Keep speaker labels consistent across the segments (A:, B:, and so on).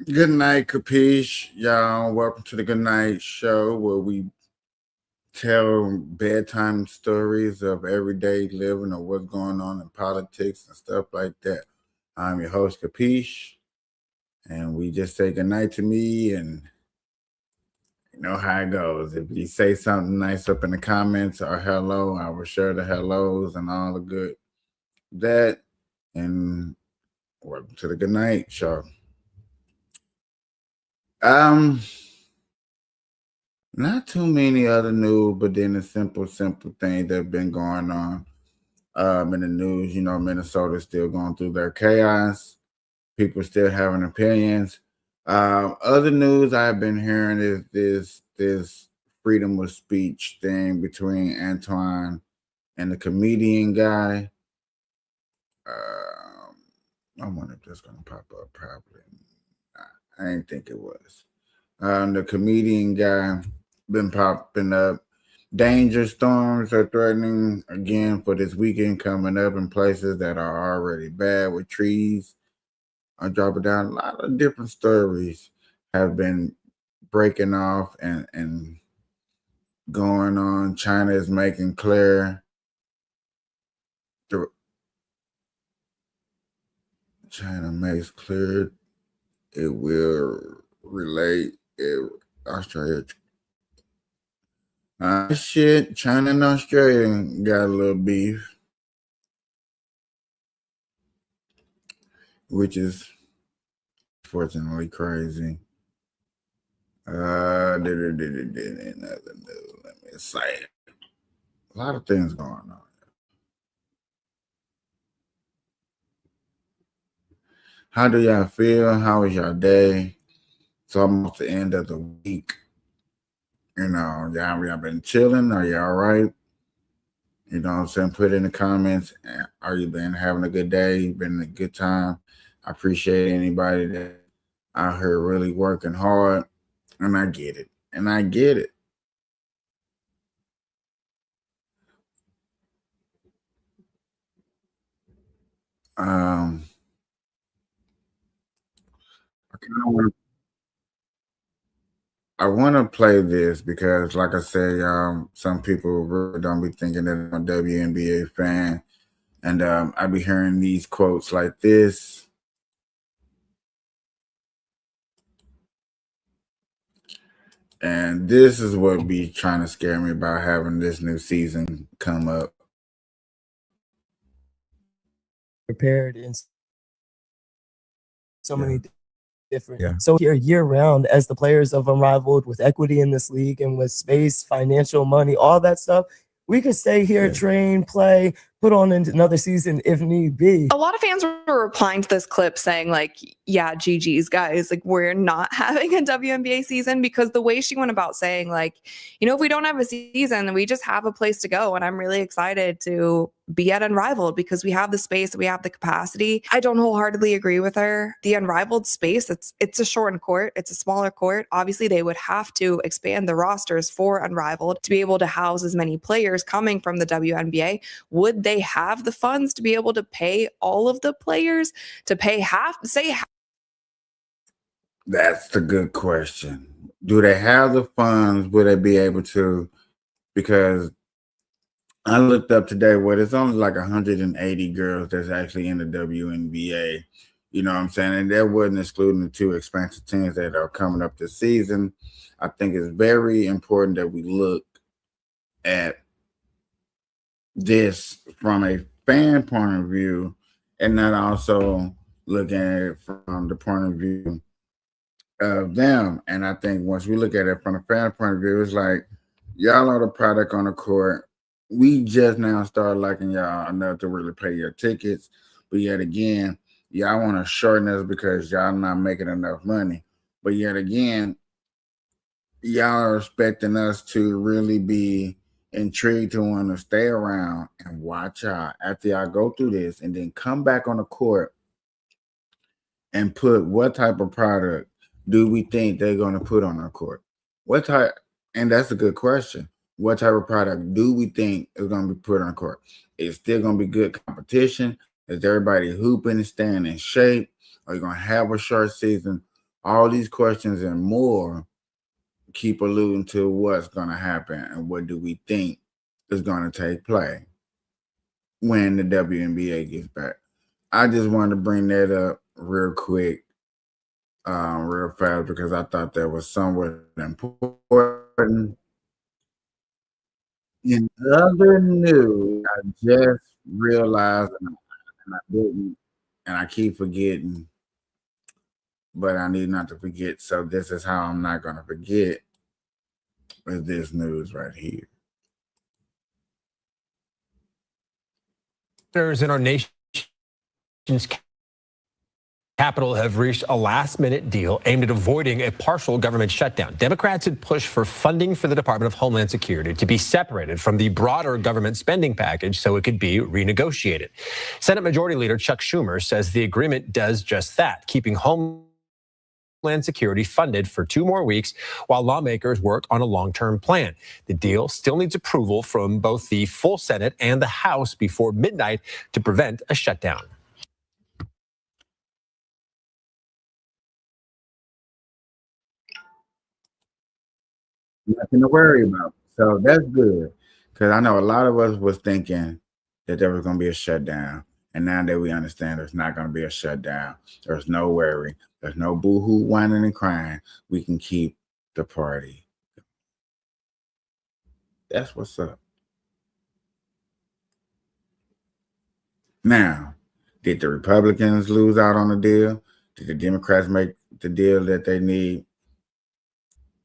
A: Good night, Kapeash. Y'all, welcome to the Good Night Show where we tell bedtime stories of everyday living or what's going on in politics and stuff like that. I'm your host, Kapeash, and we just say good night to me, and you know how it goes. If you say something nice up in the comments or hello, I will share the hellos and all the good that. And welcome to the Good Night Show. Um, Not too many other news, but then the simple things that have been going on in the news. You know, Minnesota's still going through their chaos. People still having opinions. Other news I've been hearing is this freedom of speech thing between Antoine and the comedian guy. I wonder if that's gonna pop up. Probably. I didn't think it was. The comedian guy been popping up. Danger storms are threatening again for this weekend coming up in places that are already bad with trees are dropping down. A lot of different stories have been breaking off and going on. China is making clear the China makes clear it will relate it Australia. Shit, China and Australia got a little beef, which is fortunately crazy. Let me say a lot of things going on. How do y'all feel? How was your day? It's almost the end of the week. You know, y'all been chilling? Are you all right? You know what I'm saying? Put in the comments. Are you been having a good day? Been a good time? I appreciate anybody that out here really working hard. And I get it. And I get it. Um, I want to play this because, like I said, some people really don't be thinking that I'm a WNBA fan, and I be hearing these quotes like this, and this is what be trying to scare me about having this new season come up.
B: Prepared in so many different. So here year round as the players of Unrivaled with equity in this league and with space, financial money, all that stuff, we could stay here, train, play, put on another season if need be.
C: A lot of fans were replying to this clip saying like, yeah, GG's guys, like we're not having a WNBA season, because the way she went about saying like, you know, if we don't have a season, then we just have a place to go. And I'm really excited to be at Unrivaled because we have the space, we have the capacity. I don't wholeheartedly agree with her. The Unrivaled space, it's a shortened court, it's a smaller court. Obviously, they would have to expand the rosters for Unrivaled to be able to house as many players coming from the WNBA. Would they have the funds to be able to pay all of the players, to pay half, say half?
A: That's the good question. Do they have the funds? Will they be able to? Because I looked up today, well, there's only like 180 girls that's actually in the WNBA. You know what I'm saying? And that wasn't excluding the two expansion teams that are coming up this season. I think it's very important that we look at this from a fan point of view and not also looking at it from the point of view of them. And I think once we look at it from a fan point of view, it's like y'all are the product on the court. We just now started liking y'all enough to really pay your tickets. But yet again, y'all want to shorten us because y'all not making enough money. But yet again, y'all are expecting us to really be intrigued to want to stay around and watch y'all after y'all go through this and then come back on the court and put what type of product do we think they're going to put on our court? What type? And that's a good question. What type of product do we think is going to be put on the court? Is still going to be good competition? Is everybody hooping and staying in shape? Are you going to have a short season? All these questions and more keep alluding to what's going to happen and what do we think is going to take place when the WNBA gets back. I just wanted to bring that up real quick, real fast, because I thought that was somewhat important. In other news, I just realized, and I didn't, and I keep forgetting, but I need not to forget. So this is how I'm not going to forget, is this news right here.
D: Senators in our nation's capital have reached a last-minute deal aimed at avoiding a partial government shutdown. Democrats had pushed for funding for the Department of Homeland Security to be separated from the broader government spending package so it could be renegotiated. Senate Majority Leader Chuck Schumer says the agreement does just that, keeping Homeland Security funded for 2 more weeks while lawmakers work on a long-term plan. The deal still needs approval from both the full Senate and the House before midnight to prevent a shutdown.
A: Nothing to worry about. So that's good, because I know a lot of us was thinking that there was going to be a shutdown, and now that we understand there's not going to be a shutdown, there's no worry, there's no boo-hoo whining and crying. We can keep the party. That's what's up. Now, did the Republicans lose out on the deal? Did the Democrats make the deal that they need?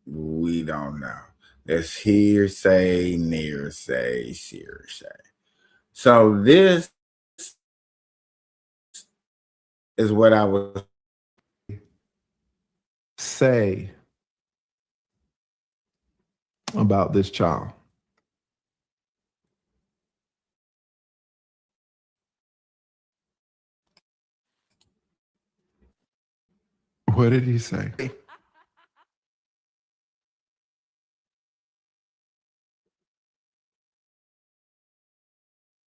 A: We don't know. That's hearsay, nearsay, hearsay. So this is what I was
E: say about this child. What did he say?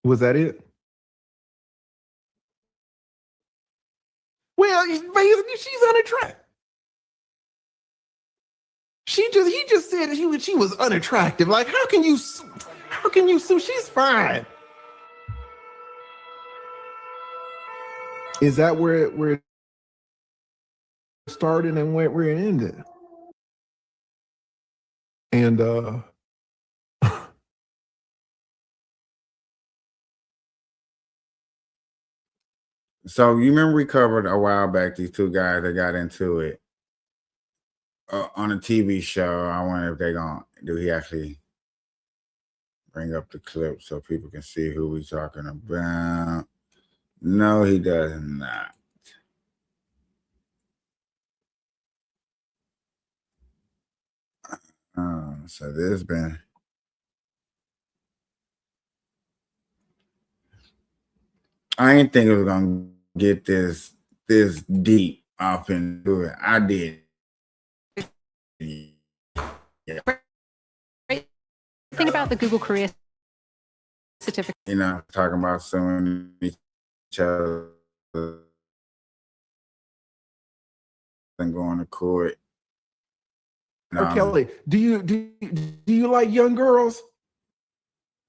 E: Was that it? Well, basically, she's unattractive. He just said that she was unattractive. Like, how can you sue? She's fine. Is that where it started and where it ended? And
A: so you remember we covered a while back these 2 guys that got into it on a TV show. I wonder if they're gonna he actually bring up the clip so people can see who we're talking about. No, he does not. So there's been I didn't think it was gonna get this deep off into it. I did. Yeah.
F: Think about the Google Career Certificate.
A: You know, talking about suing each other and going to court.
E: Kelly, do you like young girls?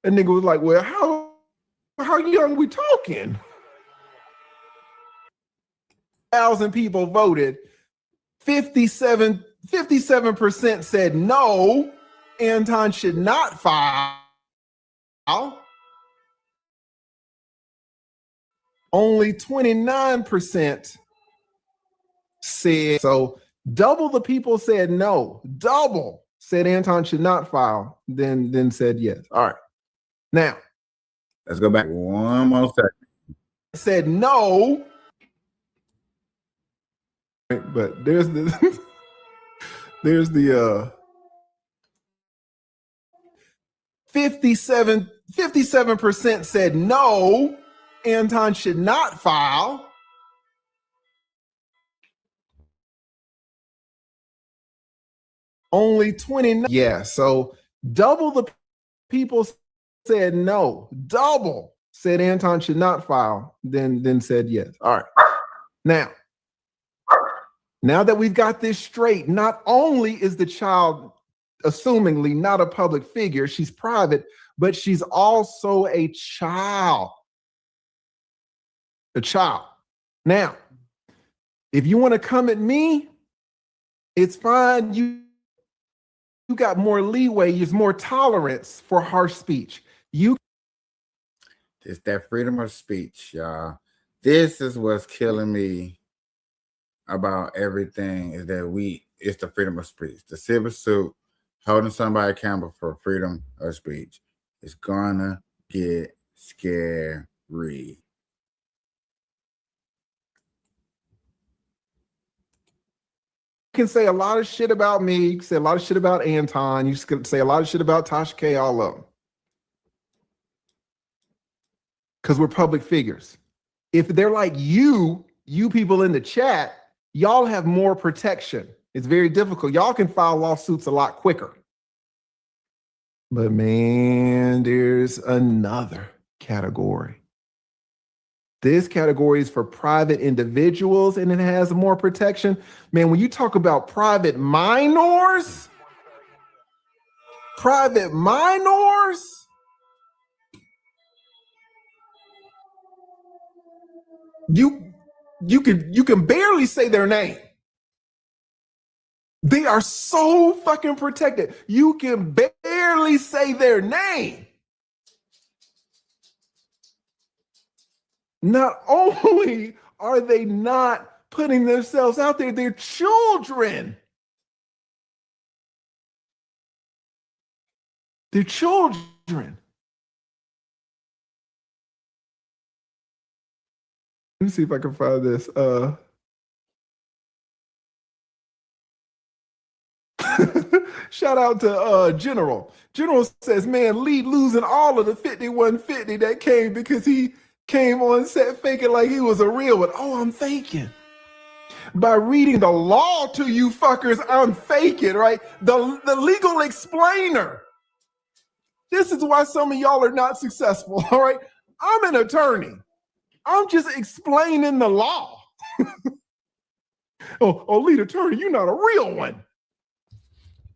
E: And nigga was like, well, how young we talking? 1,000 people voted. 57% said no, Anton should not file. Only 29% said so. Double the people said no. Double said Anton should not file. Then said yes. All right. Now
A: let's go back one more second.
E: Said no. But there's the 57% said no, Anton should not file. Only 29. Yeah, so double the people said no. Double said Anton should not file, then said yes. All right. Now, Now that we've got this straight, not only is the child assumingly not a public figure, she's private, but she's also a child. A child. Now, if you want to come at me, it's fine. You got more leeway, there's more tolerance for harsh speech.
A: It's that freedom of speech, y'all. This is what's killing me about everything, is that it's the freedom of speech. The civil suit holding somebody accountable for freedom of speech is gonna get scary. You
E: can say a lot of shit about me, you can say a lot of shit about Anton, you can say a lot of shit about Tasha K, all of them. Because we're public figures. If they're like you people in the chat, y'all have more protection. It's very difficult. Y'all can file lawsuits a lot quicker. But man, there's another category. This category is for private individuals and it has more protection. Man, when you talk about private minors, you can barely say their name. They are so fucking protected. You can barely say their name. Not only are they not putting themselves out there, they're children. They're children. Let me see if I can find this. Shout out to General. General says, man, Lee losing all of the 5150 that came because he came on set faking like he was a real one. Oh, I'm faking. By reading the law to you fuckers, I'm faking, right? The legal explainer. This is why some of y'all are not successful, all right? I'm an attorney. I'm just explaining the law. Oh, lead attorney, you're not a real one.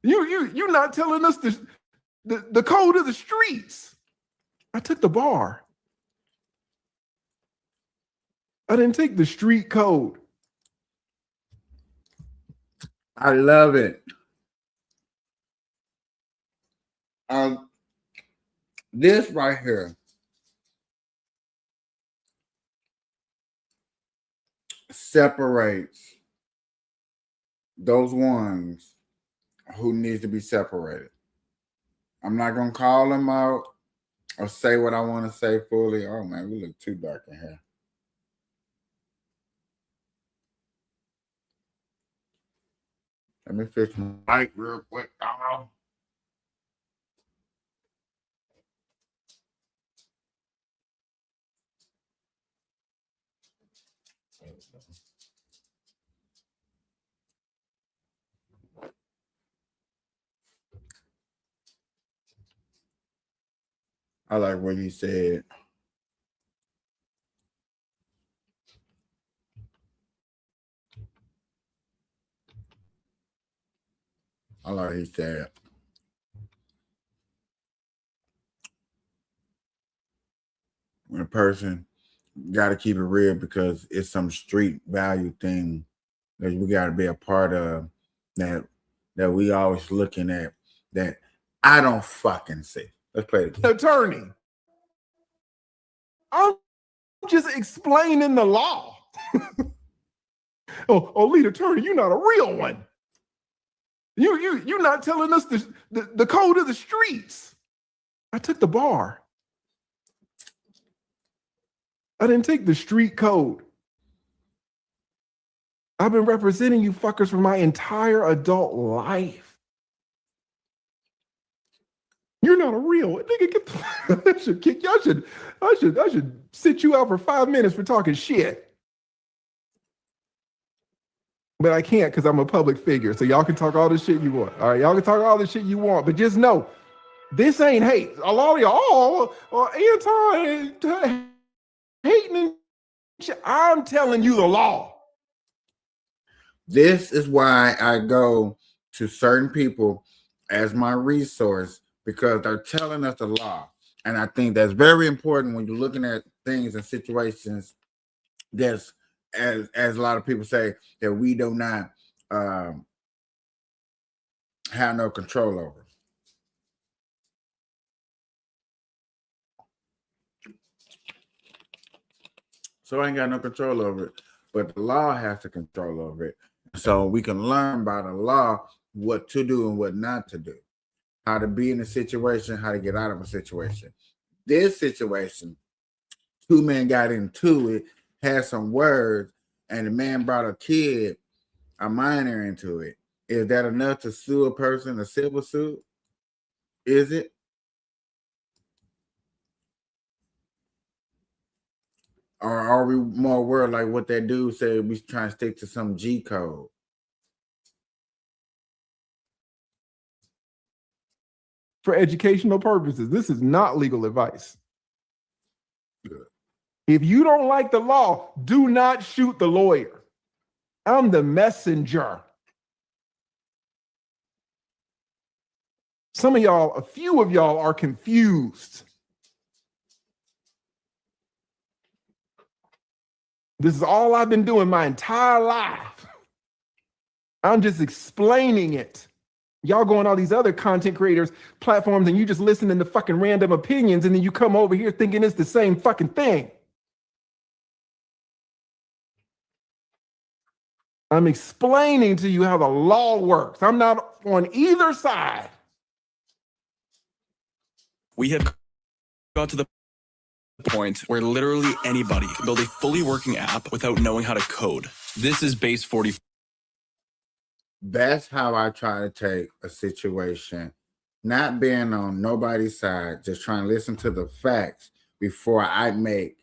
E: You're not telling us the code of the streets. I took the bar. I didn't take the street code.
A: I love it. This right here separates those ones who needs to be separated. I'm not gonna call them out or say what I want to say fully. Oh man, we look too dark in here. Let me fix my mic real quick. I like what he said. I like what he said. When a person got to keep it real because it's some street value thing that we got to be a part of, that we always looking at, that I don't fucking see. Let's play it.
E: Attorney. I'm just explaining the law. Oh, lead attorney, you're not a real one. You're not telling us the code of the streets. I took the bar. I didn't take the street code. I've been representing you fuckers for my entire adult life. You're not a real one. Nigga, get the I should kick you. I should sit you out for 5 minutes for talking shit. But I can't because I'm a public figure. So y'all can talk all the shit you want. All right, y'all can talk all the shit you want. But just know, this ain't hate. A lot of y'all anti-hating and shit. I'm telling you the law.
A: This is why I go to certain people as my resource, because they're telling us the law. And I think that's very important when you're looking at things and situations that's, as a lot of people say, that we do not have no control over. So I ain't got no control over it, but the law has to control over it. So we can learn by the law what to do and what not to do, how to be in a situation, how to get out of a situation. This situation, two men got into it, had some words, and the man brought a kid, a minor, into it. Is that enough to sue a person, a civil suit? Is it? Or are we more worried like what that dude said, we trying to stick to some G code?
E: For educational purposes, this is not legal advice.
A: Good.
E: If you don't like the law, do not shoot the lawyer. I'm the messenger. Some of y'all, a few of y'all are confused. This is all I've been doing my entire life. I'm just explaining it. Y'all go on all these other content creators platforms and you just listening to fucking random opinions, and then you come over here thinking it's the same fucking thing. I'm explaining to you how the law works. I'm not on either side.
G: We have got to the point where literally anybody can build a fully working app without knowing how to code. This is base 40.
A: That's how I try to take a situation, not being on nobody's side, just trying to listen to the facts before I make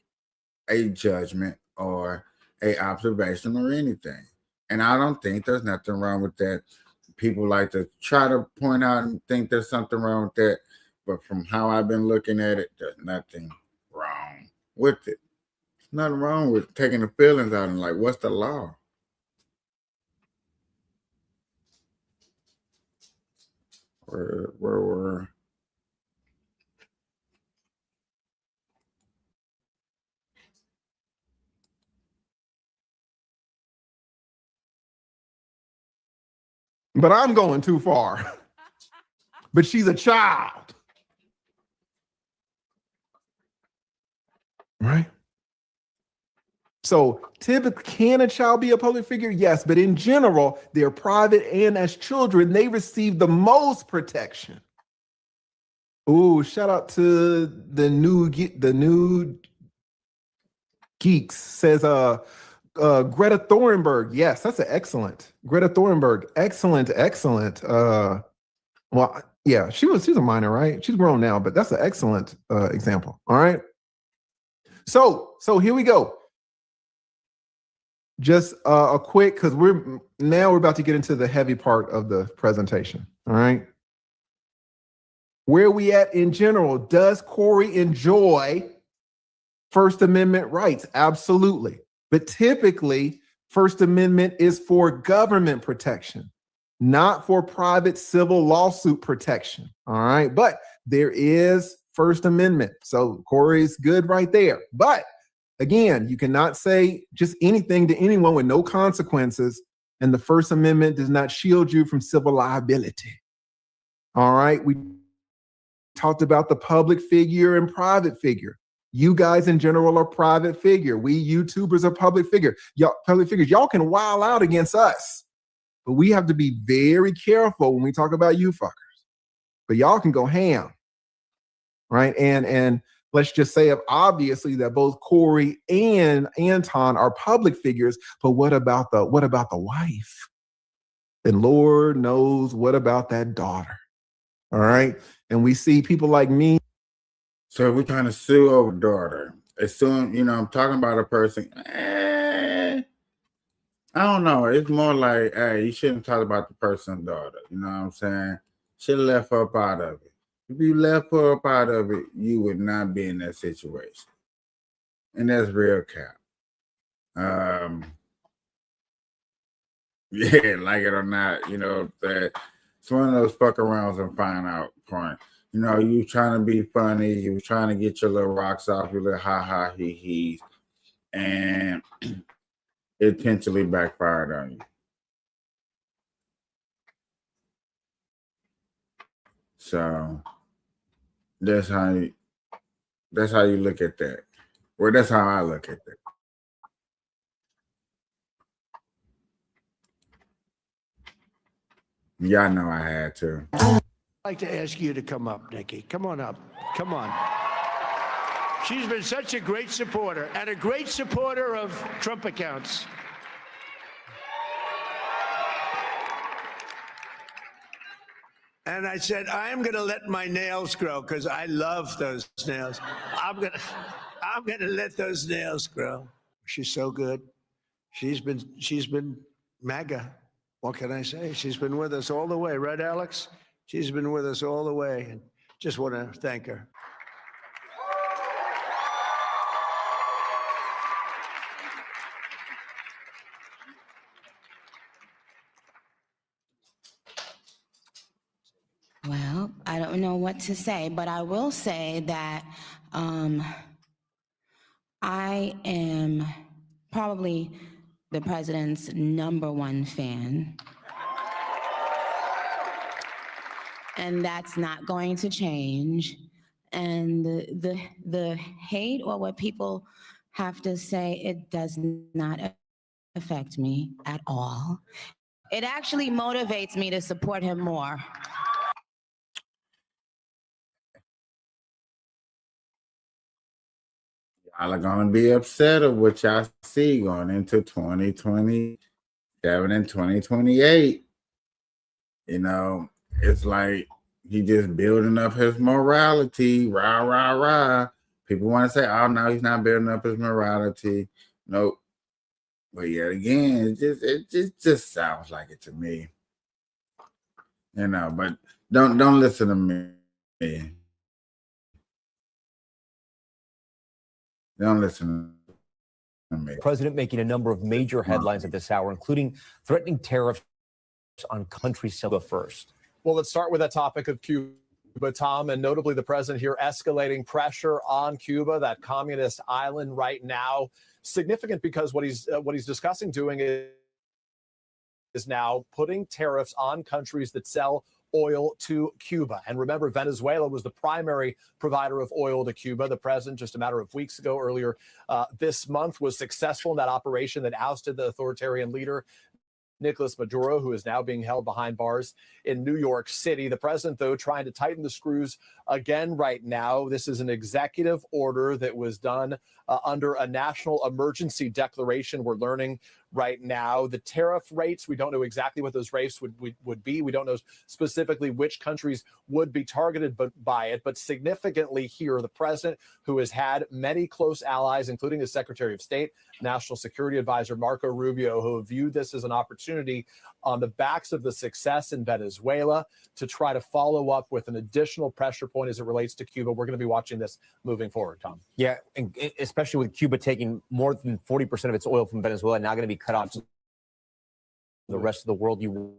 A: a judgment or a observation or anything. And I don't think there's nothing wrong with that. People like to try to point out and think there's something wrong with that, but from how I've been looking at it, there's nothing wrong with it. Nothing wrong with taking the feelings out and like, what's the law? Where
E: But I'm going too far. But she's a child. Right? So typically, can a child be a public figure? Yes, but in general, they're private, and as children, they receive the most protection. Ooh, shout out to the new geeks. Says Greta Thunberg. Yes, that's an excellent. Greta Thunberg. Excellent. Well, yeah, she's a minor, right? She's grown now, but that's an excellent example. All right. So here we go. Just a quick, because we're about to get into the heavy part of the presentation. All right. Where we at in general? Does Corey enjoy First Amendment rights? Absolutely. But typically, First Amendment is for government protection, not for private civil lawsuit protection. All right. But there is First Amendment. So Corey's good right there. But again, you cannot say just anything to anyone with no consequences. And the First Amendment does not shield you from civil liability. All right. We talked about the public figure and private figure. You guys in general are private figure. We YouTubers are public figure. Y'all public figures. Y'all can wild out against us, but we have to be very careful when we talk about you fuckers. But y'all can go ham, right? And let's just say obviously that both Corey and Anton are public figures. But what about the wife? And Lord knows what about that daughter? All right. And we see people like me.
A: So we're trying to sue over daughter. As soon, I'm talking about a person. I don't know. It's more like, hey, you shouldn't talk about the person's daughter. You know what I'm saying? Should have left her up out of it. If you left her up out of it, you would not be in that situation. And that's real cap. Yeah, like it or not, that it's one of those fuck arounds and find out point. You trying to be funny, you trying to get your little rocks off, your little ha ha he he's, and it potentially backfired on you. So that's how you look at that. Well, that's how I look at that. Y'all know I had to.
H: I'd like to ask you to come up, Nikki. Come on up. Come on. She's been such a great supporter and a great supporter of Trump accounts. And I said, I'm going to let my nails grow because I love those nails. I'm going to let those nails grow. She's so good. She's been MAGA. What can I say? She's been with us all the way, right, Alex? She's been with us all the way, and just want to thank her.
I: Well, I don't know what to say, but I will say that I am probably the president's #1 fan. And that's not going to change. And the hate or what people have to say, it does not affect me at all. It actually motivates me to support him more.
A: Y'all are gonna be upset of what y'all see going into 2027 and 2028. It's like he just building up his morality. Rah, rah, rah. People want to say, oh no, he's not building up his morality. Nope. But yet again, it just sounds like it to me. But don't listen to me. Don't listen to me.
J: President making a number of major headlines at this hour, including threatening tariffs on countries. Go first.
D: Well, let's start with that topic of Cuba, Tom, and notably the president here escalating pressure on Cuba, that communist island right now. Significant because what he's discussing doing is now putting tariffs on countries that sell oil to Cuba. And remember, Venezuela was the primary provider of oil to Cuba. The president, just a matter of weeks ago, earlier this month, was successful in that operation that ousted the authoritarian leader, Nicolas Maduro, who is now being held behind bars in New York City. The president, though, trying to tighten the screws again right now. This is an executive order that was done under a national emergency declaration. We're learning right now the tariff rates. We don't know exactly what those rates would be. We don't know specifically which countries would be targeted by it. But significantly here, the president, who has had many close allies, including his Secretary of State, National Security Advisor Marco Rubio, who have viewed this as an opportunity on the backs of the success in Venezuela to try to follow up with an additional pressure point as it relates to Cuba. We're going to be watching this moving forward, Tom.
J: Yeah, and especially with Cuba taking more than 40% of its oil from Venezuela, now going to be cut off to the rest of the world. You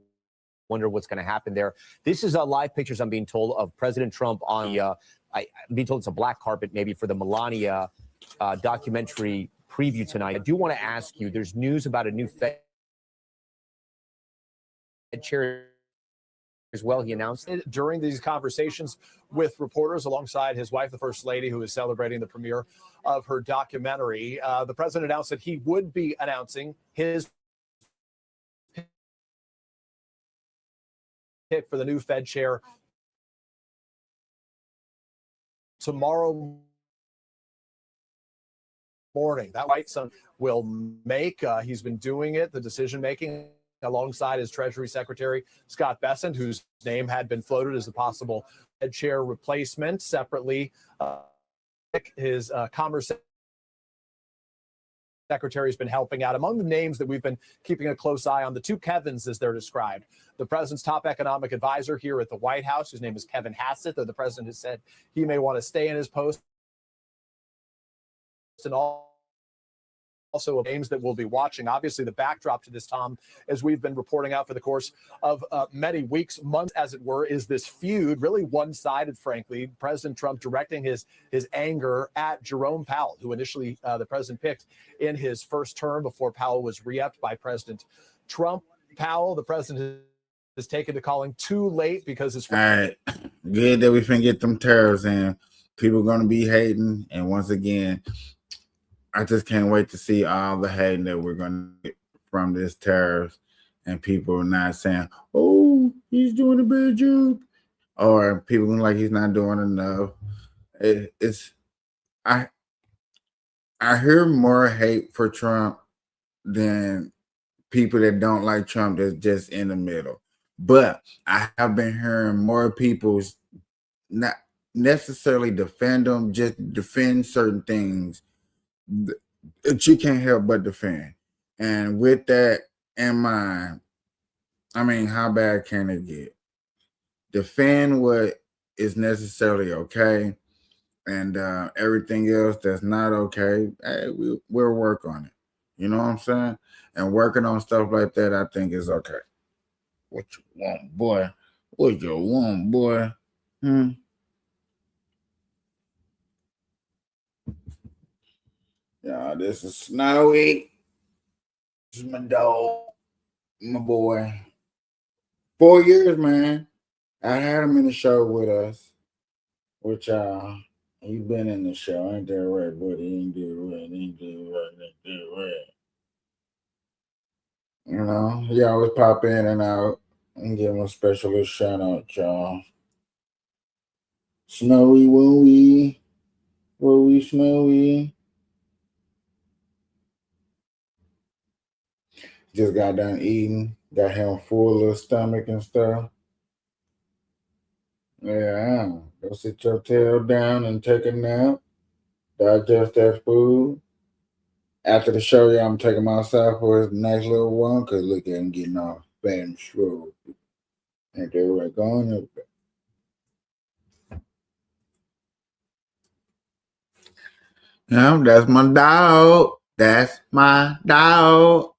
J: wonder what's going to happen there. This is live pictures, I'm being told, of President Trump on the, I'm being told it's a black carpet maybe for the Melania documentary preview tonight. I do want to ask you, there's news about a new Fed chair as well. He announced
D: it during these conversations with reporters alongside his wife, the First Lady, who is celebrating the premiere of her documentary. The president announced that he would be announcing his pick for the new Fed chair tomorrow morning. That White Son will make. He's been doing it, the decision making, alongside his Treasury Secretary, Scott Bessent, whose name had been floated as the possible Fed chair replacement. Separately, his Commerce Secretary has been helping out. Among the names that we've been keeping a close eye on, the two Kevins, as they're described. The president's top economic advisor here at the White House, whose name is Kevin Hassett, though the president has said he may want to stay in his post. And
K: also games that we'll be watching. Obviously, the backdrop to this, Tom, as we've been reporting out for the course of many weeks, months, as it were, is this feud, really one-sided, frankly. President Trump directing his anger at Jerome Powell, who initially the president picked in his first term before Powell was re-upped by President Trump. Powell, the president, has taken to calling too late because his...
A: All right, good that we can get them tariffs in. People are going to be hating, and once again, I just can't wait to see all the hating that we're going to get from this tariff, and people not saying, "Oh, he's doing a bad job," or people like he's not doing enough. I hear more hate for Trump than people that don't like Trump that's just in the middle. But I have been hearing more people not necessarily defend them, just defend certain things that you can't help but defend. And with that in mind, I mean, how bad can it get? Defend what is necessarily okay, and everything else that's not okay, hey, we'll work on it. You know what I'm saying? And working on stuff like that, I think is okay. What you want, boy? What you want, boy? Yeah, this is Snowy. This is my dog, my boy. 4 years, man. I had him in the show with us, which he been in the show. Ain't that right, buddy? Ain't that right? Ain't that right? Ain't that right? You know, he always pop in and out and give him a special little shout out, y'all. Snowy Wooey. Wooey Snowy. Just got done eating. Got him full little stomach and stuff. Yeah, go sit your tail down and take a nap. Digest that food. After the show, yeah, I'm taking him outside for his nice little one, because look at him getting all fat and swole. Ain't that right? Going up there. Yeah, that's my dog. That's my dog.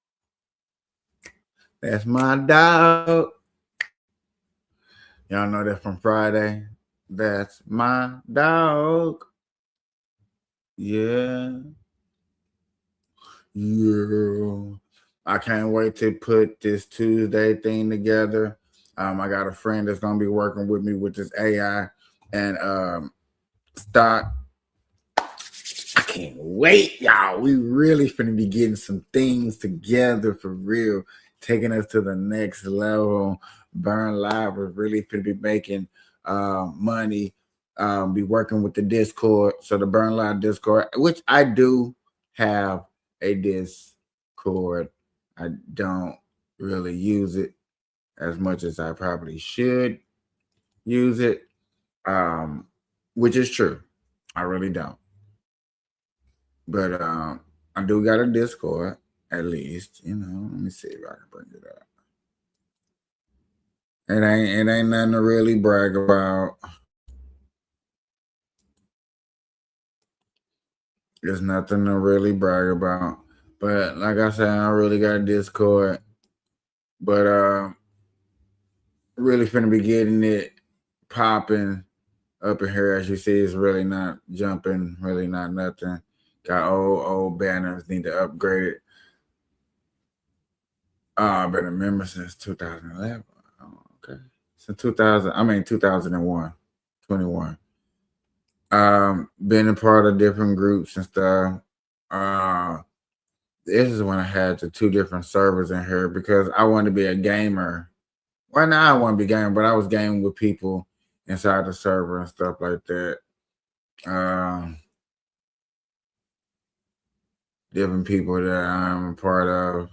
A: That's my dog. Y'all know that from Friday. That's my dog. Yeah. Yeah. I can't wait to put this Tuesday thing together. I got a friend that's gonna be working with me with this AI and stock. I can't wait, y'all. We really finna be getting some things together for real, taking us to the next level. Burn Live is really finna be making money. Be working with the Discord. So the Burn Live Discord, which I do have a Discord. I don't really use it as much as I probably should use it, which is true. I really don't. But I do got a Discord, at least. You know, let me see if I can bring it up. It ain't nothing to really brag about. There's nothing to really brag about. But like I said, I really got a Discord. But really finna be getting it popping up in here. As you see, it's really not jumping, really not nothing. Got old banners, need to upgrade it. I've been a member since 2011. Oh, okay. Since 2001, 21. Been a part of different groups and stuff. This is when I had the 2 different servers in here because I wanted to be a gamer. Well, now I want to be gaming, but I was gaming with people inside the server and stuff like that. Different people that I'm a part of.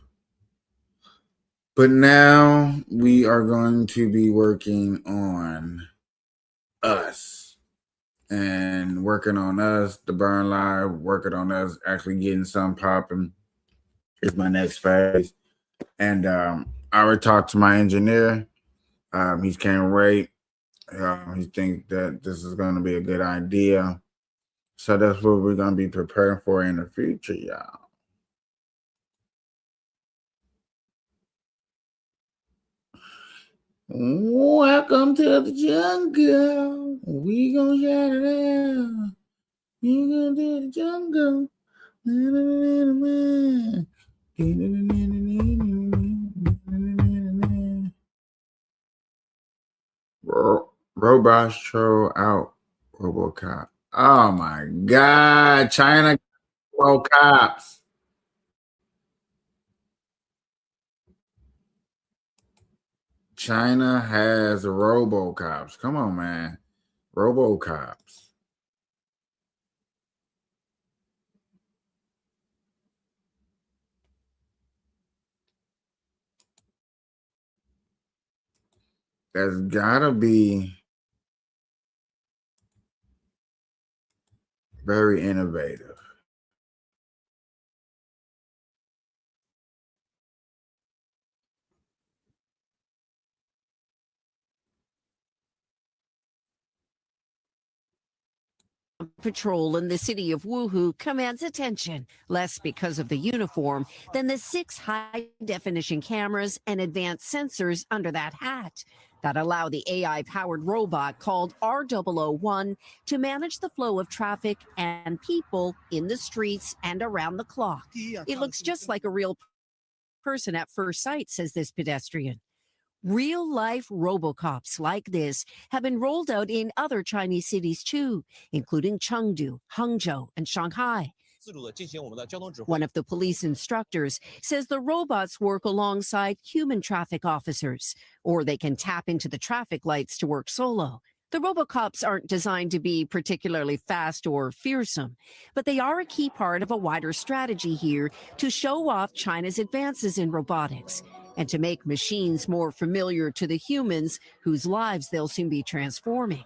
A: But now we are going to be working on us. And working on us, the Burn Live, working on us, actually getting something popping is my next phase. And I already talked to my engineer. He can't wait. He thinks that this is going to be a good idea. So that's what we're going to be preparing for in the future, y'all. Welcome to the jungle. We gonna shout it out. We gonna do the jungle. Robots troll out RoboCop. Oh my God, China cops. China has RoboCops. Come on, man. RoboCops. That's gotta be very innovative.
L: Patrol in the city of Woohoo commands attention, less because of the uniform than the 6 high-definition cameras and advanced sensors under that hat that allow the AI-powered robot called R001 to manage the flow of traffic and people in the streets and around the clock. It looks just like a real person at first sight, says this pedestrian. Real-life robocops like this have been rolled out in other Chinese cities too, including Chengdu, Hangzhou, and Shanghai. One of the police instructors says the robots work alongside human traffic officers, or they can tap into the traffic lights to work solo. The robocops aren't designed to be particularly fast or fearsome, but they are a key part of a wider strategy here to show off China's advances in robotics and to make machines more familiar to the humans whose lives they'll soon be transforming.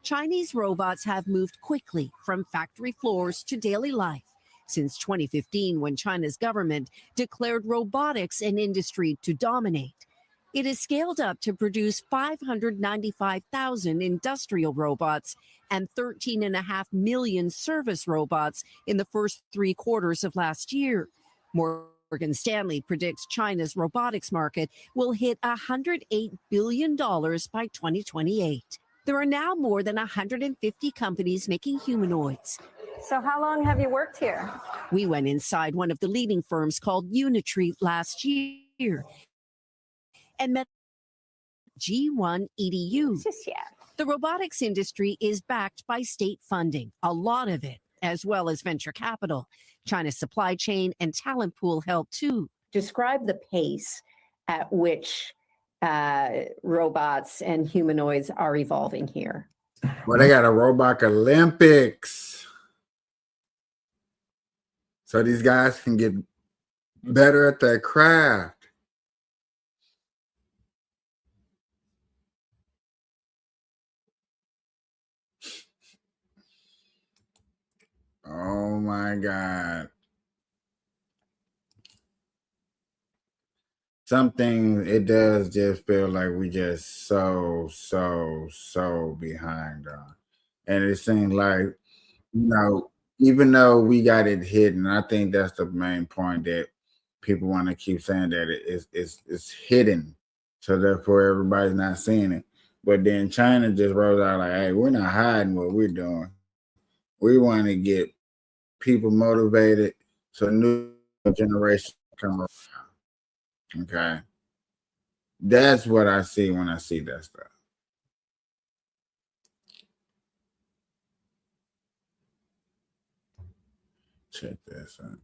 L: Chinese robots have moved quickly from factory floors to daily life since 2015, when China's government declared robotics an industry to dominate. It has scaled up to produce 595,000 industrial robots and 13.5 million service robots in the first 3 quarters of last year. Morgan Stanley predicts China's robotics market will hit $108 billion by 2028. There are now more than 150 companies making humanoids.
F: So how long have you worked here?
L: We went inside one of the leading firms called Unitree last year and met G1 EDU. The robotics industry is backed by state funding, a lot of it, as well as venture capital. China's supply chain and talent pool help too.
F: Describe the pace at which robots and humanoids are evolving here.
A: Well, they got a robot Olympics. So these guys can get better at their craft. Oh my God. Something, it does just feel like we just so behind on. And it seems like, even though we got it hidden, I think that's the main point, that people want to keep saying that it's hidden. So therefore everybody's not seeing it. But then China just rolls out like, hey, we're not hiding what we're doing. We want to get people motivated so new generation come around. Okay. That's what I see when I see that stuff. Check this out.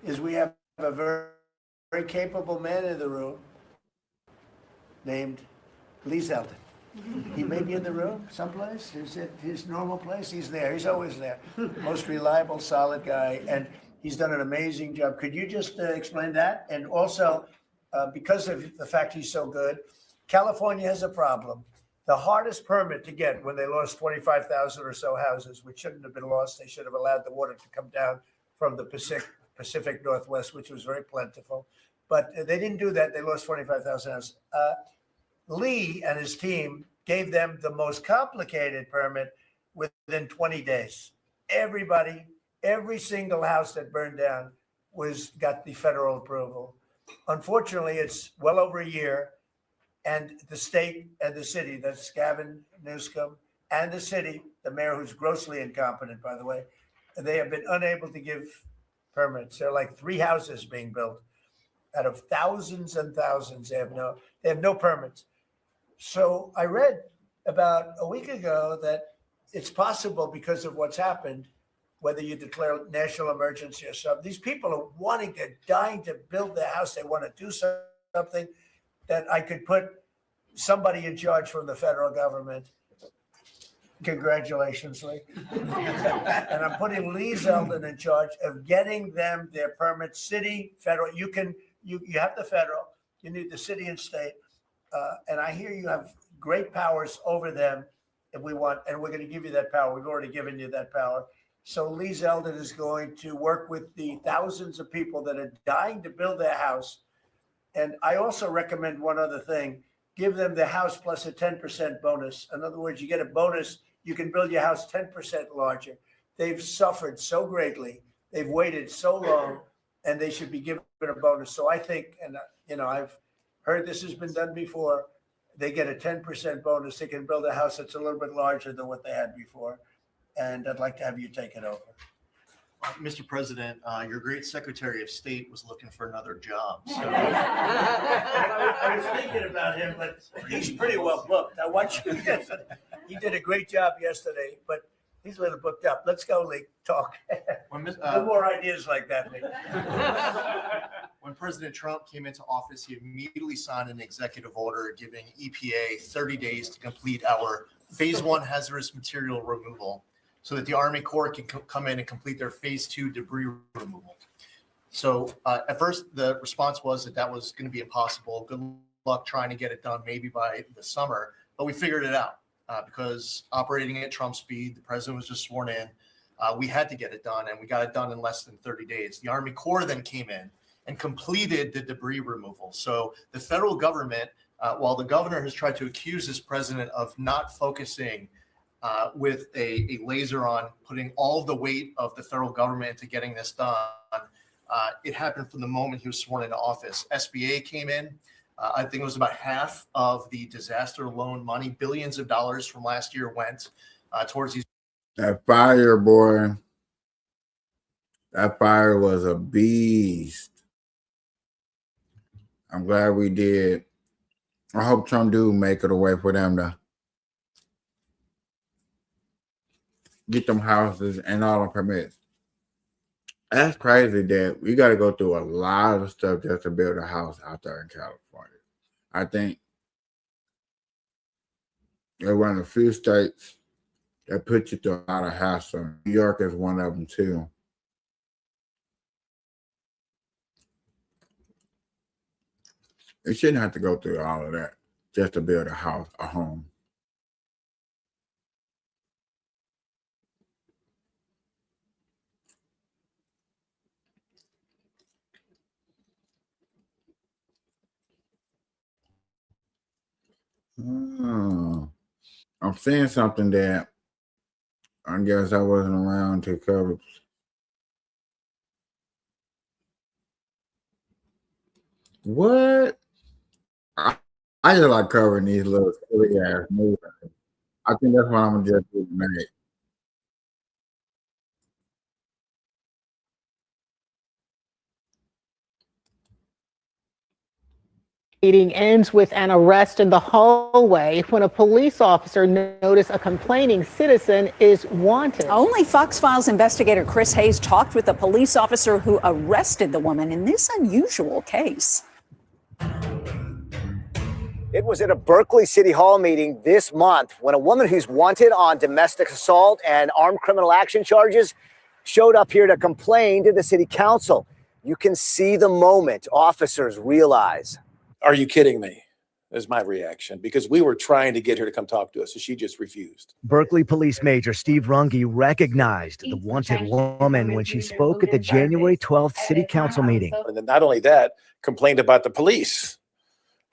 H: Is we have a very, very capable man in the room named Lee Zeldin. He may be in the room someplace. Is it his normal place? He's there. He's always there. Most reliable, solid guy, and he's done an amazing job. Could you just explain that? And also, because of the fact he's so good, California has a problem. The hardest permit to get, when they lost 25,000 or so houses, which shouldn't have been lost, they should have allowed the water to come down from the Pacific Northwest, which was very plentiful. But they didn't do that. They lost 25,000 houses. Lee and his team gave them the most complicated permit within 20 days. Everybody Every single house that burned down got the federal approval. Unfortunately, it's well over a year, and the state and the city, that's Gavin Newsom, and the city, the mayor, who's grossly incompetent, by the way, they have been unable to give permits. There are like 3 houses being built out of thousands and thousands. They have no permits. So I read about a week ago that it's possible, because of what's happened, whether you declare national emergency or something, these people are dying to build their house. They want to do something, that I could put somebody in charge from the federal government. Congratulations, Lee. And I'm putting Lee Zeldin in charge of getting them their permits, city, federal. You have the federal, you need the city and state. And I hear you have great powers over them if we want, and we're going to give you that power. We've already given you that power. So Lee Zeldin is going to work with the thousands of people that are dying to build their house. And I also recommend one other thing: give them the house plus a 10% bonus. In other words, you get a bonus, you can build your house 10% larger. They've suffered so greatly, they've waited so long, and they should be given a bonus. So I think, and I've heard this has been done before, they get a 10% bonus. They can build a house that's a little bit larger than what they had before. And I'd like to have you take it over.
M: Mr. President, your great Secretary of State was looking for another job. So.
H: I was thinking about him, but he's pretty well booked. I watched him yesterday. He did a great job yesterday, but he's a little booked up. Let's go, Lee. Talk. No more ideas like that, Lee.
M: When President Trump came into office, he immediately signed an executive order giving EPA 30 days to complete our Phase 1 hazardous material removal, so that the Army Corps can come in and complete their Phase 2 debris removal. So at first, the response was that was going to be impossible. Good luck trying to get it done maybe by the summer. But we figured it out because operating at Trump speed, the president was just sworn in. We had to get it done, and we got it done in less than 30 days. The Army Corps then came in and completed the debris removal. So the federal government, while the governor has tried to accuse this president of not focusing with a laser on putting all of the weight of the federal government into getting this done, it happened from the moment he was sworn into office. SBA came in. I think it was about half of the disaster loan money, billions of dollars from last year went towards these.
A: That fire, boy. That fire was a beast. I'm glad we did. I hope Trump do make it a way for them to get them houses and all the permits. That's crazy that we got to go through a lot of stuff just to build a house out there in California. I think they're one of the few states that put you through a lot of hassle. New York is one of them too. You shouldn't have to go through all of that just to build a house, a home. I'm seeing something that I guess I wasn't around to cover. What? I just like covering these little silly ass movies. I think that's what I'm gonna just do tonight.
N: Meeting ends with an arrest in the hallway when a police officer noticed a complaining citizen is wanted.
O: Only Fox Files investigator Chris Hayes talked with the police officer who arrested the woman in this unusual case.
J: It was at a Berkeley City Hall meeting this month when a woman who's wanted on domestic assault and armed criminal action charges showed up here to complain to the city council. You can see the moment officers realize.
P: Are you kidding me? Is my reaction, because we were trying to get her to come talk to us, and she just refused.
Q: Berkeley Police Major Steve Runge recognized the wanted woman when she spoke at the January 12th City Council meeting.
P: And then not only that, complained about the police.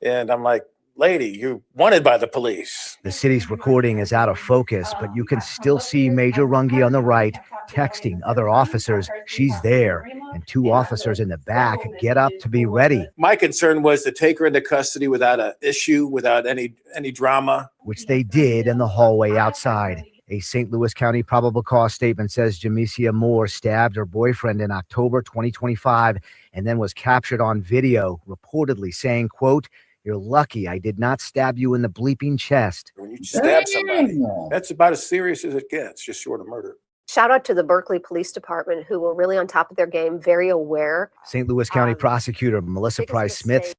P: And I'm like, lady, you're wanted by the police.
Q: The city's recording is out of focus, but you can still see Major Runge on the right texting other officers she's there, and two officers in the back get up to be ready.
P: My concern was to take her into custody without an issue, without any drama.
Q: Which they did in the hallway outside. A St. Louis County probable cause statement says Jamesia Moore stabbed her boyfriend in October 2025 and then was captured on video, reportedly saying, quote, "You're lucky I did not stab you in the bleeping chest."
P: When you stab somebody, that's about as serious as it gets, just short of murder.
R: Shout out to the Berkeley Police Department, who were really on top of their game, very aware.
Q: St. Louis County prosecutor Melissa Price Smith.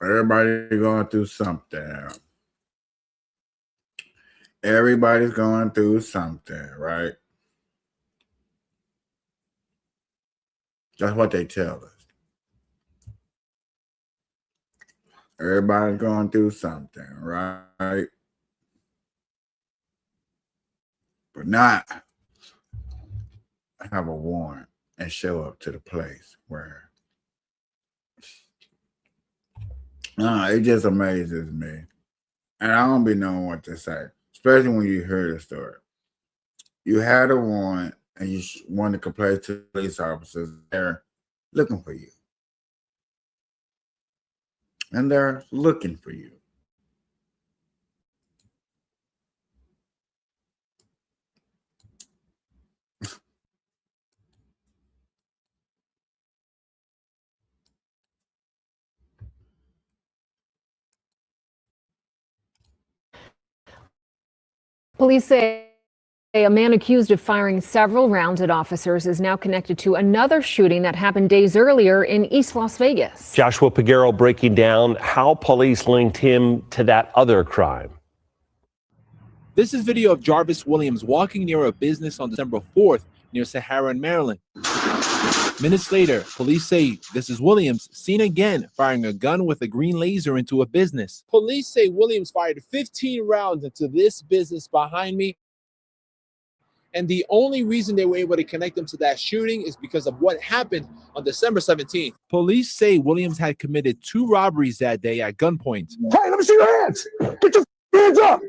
A: Everybody going through something. Everybody's going through something, right? That's what they tell us. Everybody's going through something, right? But not have a warrant and show up to the place where it just amazes me. And I don't be knowing what to say, especially when you hear the story. You had a warrant and you want to complain to the police officers. They're looking for you. And they're looking for you.
S: Police say a man accused of firing several rounds at officers is now connected to another shooting that happened days earlier in East Las Vegas.
T: Joshua Piguero breaking down how police linked him to that other crime.
U: This is video of Jarvis Williams walking near a business on December 4th near Sahara in Maryland. Minutes later, police say this is Williams seen again firing a gun with a green laser into a business. Police say Williams fired 15 rounds into this business behind me. And the only reason they were able to connect them to that shooting is because of what happened on December 17th. Police say Williams had committed 2 robberies that day at gunpoint.
V: Hey, let me see your hands. Get your hands up.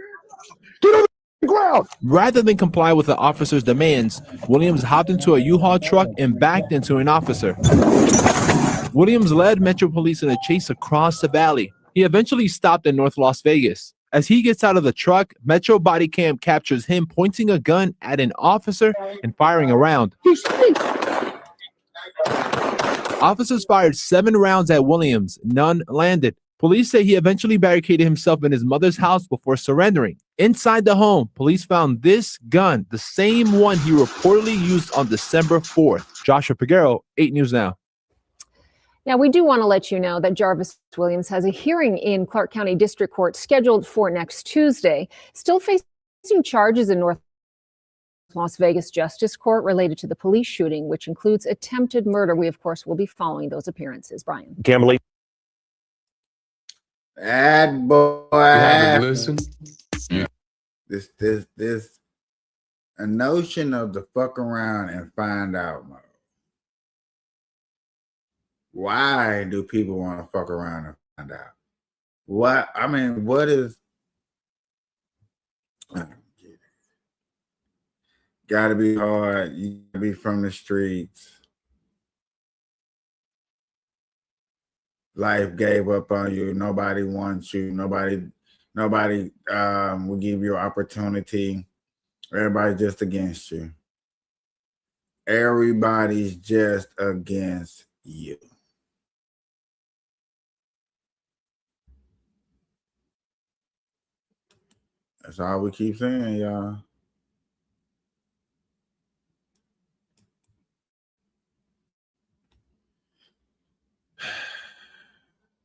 V: Get on the ground.
U: Rather than comply with the officer's demands, Williams hopped into a U-Haul truck and backed into an officer. Williams led Metro Police in a chase across the valley. He eventually stopped in North Las Vegas. As he gets out of the truck, Metro body cam captures him pointing a gun at an officer and firing a round. Officers fired 7 rounds at Williams. None landed. Police say he eventually barricaded himself in his mother's house before surrendering. Inside the home, police found this gun, the same one he reportedly used on December 4th. Joshua Piguero, 8 News Now.
S: Now, we do want to let you know that Jarvis Williams has a hearing in Clark County District Court scheduled for next Tuesday. Still facing charges in North Las Vegas Justice Court related to the police shooting, which includes attempted murder. We, of course, will be following those appearances. Brian.
T: Gambling.
A: Bad boy. Listen. This a notion of the fuck around and find out mode. Why do people want to fuck around and find out? What I mean, what is I don't get it. Gotta be hard, you gotta be from the streets. Life gave up on you. Nobody wants you. Nobody will give you an opportunity. Everybody's just against you. Everybody's just against you. That's all we keep saying, y'all.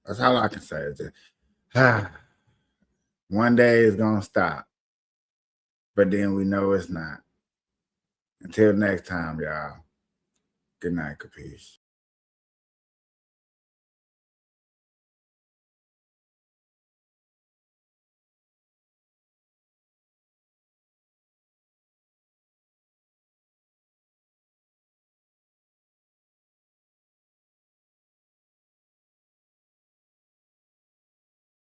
A: That's all I can say. Is that, one day it's going to stop. But then we know it's not. Until next time, y'all. Good night, Kapeash.